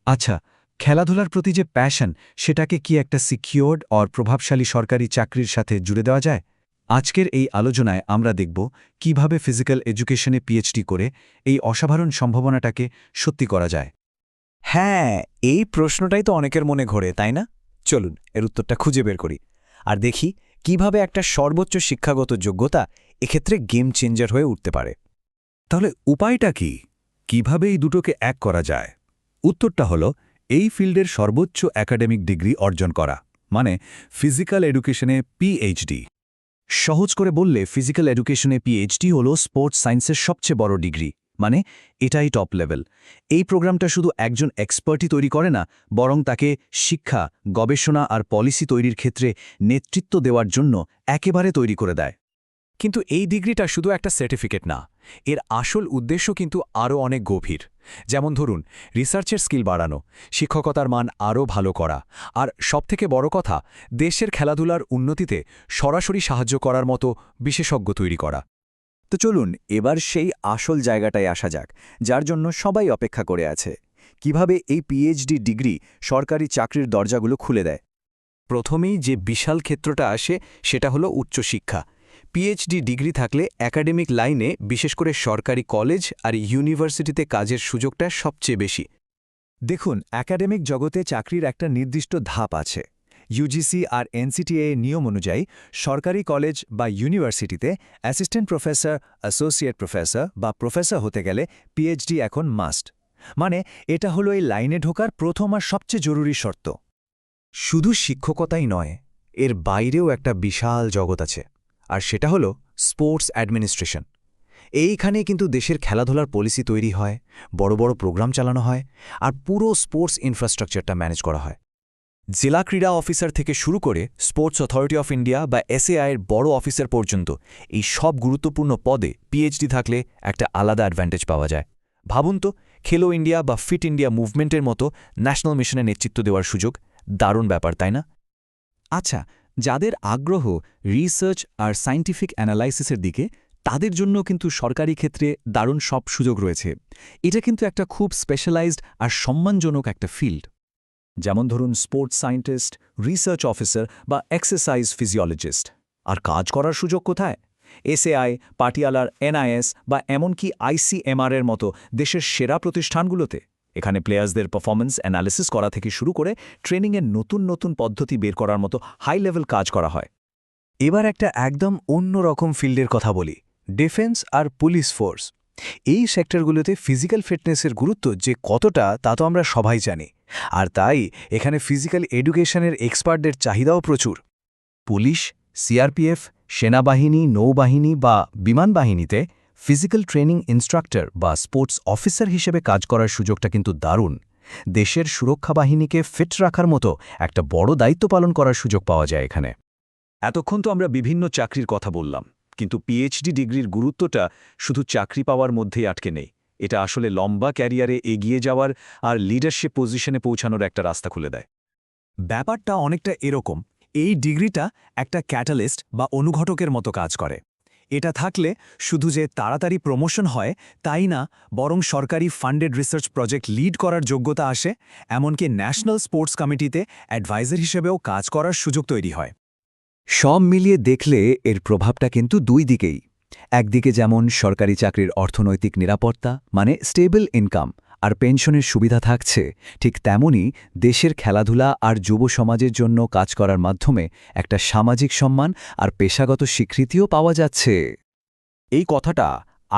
আচ্ছা, খেলাধুলার প্রতি যে প্যাশন, সেটাকে কি একটা সিকিউরড আর প্রভাবশালী সরকারি চাকরির সাথে জুড়ে দেওয়া যায়? আজকের এই আলোচনায় আমরা দেখব কিভাবে ফিজিক্যাল এডুকেশনে পিএইচডি করে এই অসাধারণ সম্ভাবনাটাকে সত্যি করা যায়। হ্যাঁ, এই প্রশ্নটাই তো অনেকের মনে ঘোরে, তাই না? চলুন এর উত্তরটা খুঁজে বের করি আর দেখি কিভাবে একটা সর্বোচ্চ শিক্ষাগত যোগ্যতা এক্ষেত্রে গেম চেঞ্জার হয়ে উঠতে পারে। তাহলে উপায়টা কি? কিভাবে এই দুটোকে এক করা যায়? উত্তরটা হলো এই ফিল্ডের সর্বোচ্চ একাডেমিক ডিগ্রি অর্জন করা, মানে ফিজিক্যাল এডুকেশনে পিএইচডি। সহজ করে বললে ফিজিক্যাল এডুকেশনে পিএইচডি হল স্পোর্টস সায়েন্সের সবচেয়ে বড় ডিগ্রি, মানে এটাই টপ লেভেল। এই প্রোগ্রামটা শুধু একজন এক্সপার্টই তৈরি করে না, বরং তাকে শিক্ষা, গবেষণা আর পলিসি তৈরির ক্ষেত্রে নেতৃত্ব দেওয়ার জন্য একেবারে তৈরি করে দেয়। কিন্তু এই ডিগ্রিটা শুধু একটা সার্টিফিকেট না, এর আসল উদ্দেশ্য কিন্তু আরও অনেক গভীর। যেমন ধরুন, রিসার্চের স্কিল বাড়ানো, শিক্ষকতার মান আরও ভালো করা, আর সবথেকে বড় কথা, দেশের খেলাধুলার উন্নতিতে সরাসরি সাহায্য করার মতো বিশেষজ্ঞ তৈরি করা। তো চলুন এবার সেই আসল জায়গাটায় আসা যাক, যার জন্য সবাই অপেক্ষা করে আছে। কিভাবে এই পিএইচডি ডিগ্রি সরকারি চাকরির দরজাগুলো খুলে দেয়? প্রথমেই যে বিশাল ক্ষেত্রটা আসে সেটা হলো উচ্চশিক্ষা। পিএইচডি ডিগ্রি থাকলে একাডেমিক লাইনে, বিশেষ করে সরকারি কলেজ আর ইউনিভার্সিটিতে কাজের সুযোগটা সবচেয়ে বেশি। দেখুন, একাডেমিক জগতে চাকরির একটা নির্দিষ্ট ধাপ আছে। ইউজিসি আর এনসিটিএ নিয়ম অনুযায়ী সরকারি কলেজ বা ইউনিভার্সিটিতে অ্যাসিস্ট্যান্ট প্রফেসর, অ্যাসোসিয়েট প্রফেসর বা প্রফেসর হতে গেলে পিএইচডি এখন মাস্ট। মানে এটা হলো এই লাইনে ঢোকার প্রথম আর সবচেয়ে জরুরি শর্ত। শুধু শিক্ষকতাই নয়, এর বাইরেও একটা বিশাল জগৎ আছে, আর সেটা হলো স্পোর্টস অ্যাডমিনিস্ট্রেশন। এইখানে কিন্তু দেশের খেলাধুলার পলিসি তৈরি হয়, বড় বড় প্রোগ্রাম চালানো হয়, আর পুরো স্পোর্টস ইনফ্রাস্ট্রাকচারটা ম্যানেজ করা হয়। জেলা ক্রীড়া অফিসার থেকে শুরু করে স্পোর্টস অথরিটি অফ ইন্ডিয়া বা এসএআইয়ের বড় অফিসার পর্যন্ত এই সব গুরুত্বপূর্ণ পদে পিএইচডি থাকলে একটা আলাদা অ্যাডভান্টেজ পাওয়া যায়। ভাবুন তো, খেলো ইন্ডিয়া বা ফিট ইন্ডিয়া মুভমেন্টের মতো ন্যাশনাল মিশনে নেতৃত্ব দেওয়ার সুযোগ। দারুণ ব্যাপার, তাই না? আচ্ছা, যাদের আগ্রহ রিসার্চ আর সায়েন্টিফিক অ্যানালাইসিসের দিকে, তাদের জন্য কিন্তু সরকারি ক্ষেত্রে দারুণ সব সুযোগ রয়েছে। এটা কিন্তু একটা খুব স্পেশালাইজড আর সম্মানজনক একটা ফিল্ড। যেমন ধরুন স্পোর্টস সায়েন্টিস্ট, রিসার্চ অফিসার বা এক্সারসাইজ ফিজিওলজিস্ট। আর কাজ করার সুযোগ কোথায়? এসএআই, পাটিয়ালার এনআইএস বা এমনকি আইসিএমআরের মতো দেশের সেরা প্রতিষ্ঠানগুলোতে। এখানে প্লেয়ার্সদের পারফরম্যান্স অ্যানালিসিস করা থেকে শুরু করে ট্রেনিংয়ের নতুন নতুন পদ্ধতি বের করার মতো হাই লেভেল কাজ করা হয়। এবার একটা একদম অন্য রকম ফিল্ডের কথা বলি, ডিফেন্স আর পুলিশ ফোর্স। এই সেক্টরগুলোতে ফিজিক্যাল ফিটনেসের গুরুত্ব যে কতটা তা তো আমরা সবাই জানি, আর তাই এখানে ফিজিক্যাল এডুকেশনের এক্সপার্টদের চাহিদাও প্রচুর। পুলিশ, সিআরপিএফ, সেনাবাহিনী, নৌবাহিনী বা বিমান বাহিনীতে ফিজিক্যাল ট্রেনিং ইনস্ট্রাক্টর বা স্পোর্টস অফিসার হিসেবে কাজ করার সুযোগটা কিন্তু দারুণ। দেশের সুরক্ষা বাহিনীকে ফিট রাখার মতো একটা বড় দায়িত্ব পালন করার সুযোগ পাওয়া যায় এখানে। এতক্ষণ তো আমরা বিভিন্ন চাকরির কথা বললাম, কিন্তু পিএইচডি ডিগ্রির গুরুত্বটা শুধু চাকরি পাওয়ার মধ্যেই আটকে নেই। এটা আসলে লম্বা ক্যারিয়ারে এগিয়ে যাওয়ার আর লিডারশিপ পজিশনে পৌঁছানোর একটা রাস্তা খুলে দেয়। ব্যাপারটা অনেকটা এরকম, এই ডিগ্রিটা একটা ক্যাটালিস্ট বা অনুঘটকের মতো কাজ করে। এটা থাকলে শুধু যে তাড়াতাড়ি প্রমোশন হয় তাই না, বরং সরকারি ফান্ডেড রিসার্চ প্রজেক্ট লিড করার যোগ্যতা আসে, এমনকি ন্যাশনাল স্পোর্টস কমিটিতে অ্যাডভাইজার হিসেবেও কাজ করার সুযোগ তৈরি হয়। সব মিলিয়ে দেখলে এর প্রভাবটা কিন্তু দুই দিকেই। একদিকে যেমন সরকারি চাকরির অর্থনৈতিক নিরাপত্তা, মানে স্টেবল ইনকাম আর পেনশনের সুবিধা থাকছে, ঠিক তেমনি দেশের খেলাধুলা আর যুব সমাজের জন্য কাজ করার মাধ্যমে একটা সামাজিক সম্মান আর পেশাগত স্বীকৃতিও পাওয়া যাচ্ছে। এই কথাটা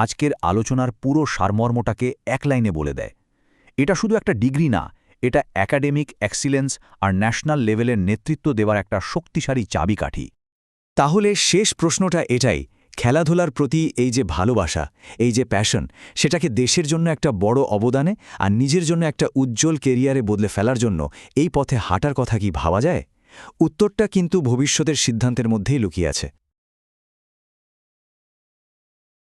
আজকের আলোচনার পুরো সারমর্মটাকে এক লাইনে বলে দেয়। এটা শুধু একটা ডিগ্রি না, এটা একাডেমিক এক্সিলেন্স আর ন্যাশনাল লেভেলের নেতৃত্ব দেওয়ার একটা শক্তিশালী চাবিকাঠি। তাহলে শেষ প্রশ্নটা এটাই, খেলাধুলার প্রতি এই যে ভালোবাসা, এই যে প্যাশন, সেটাকে দেশের জন্য একটা বড় অবদানে আর নিজের জন্য একটা উজ্জ্বল কেরিয়ারে বদলে ফেলার জন্য এই পথে হাঁটার কথা কি ভাবা যায়? উত্তরটা কিন্তু ভবিষ্যতের সিদ্ধান্তের মধ্যেই লুকিয়ে আছে।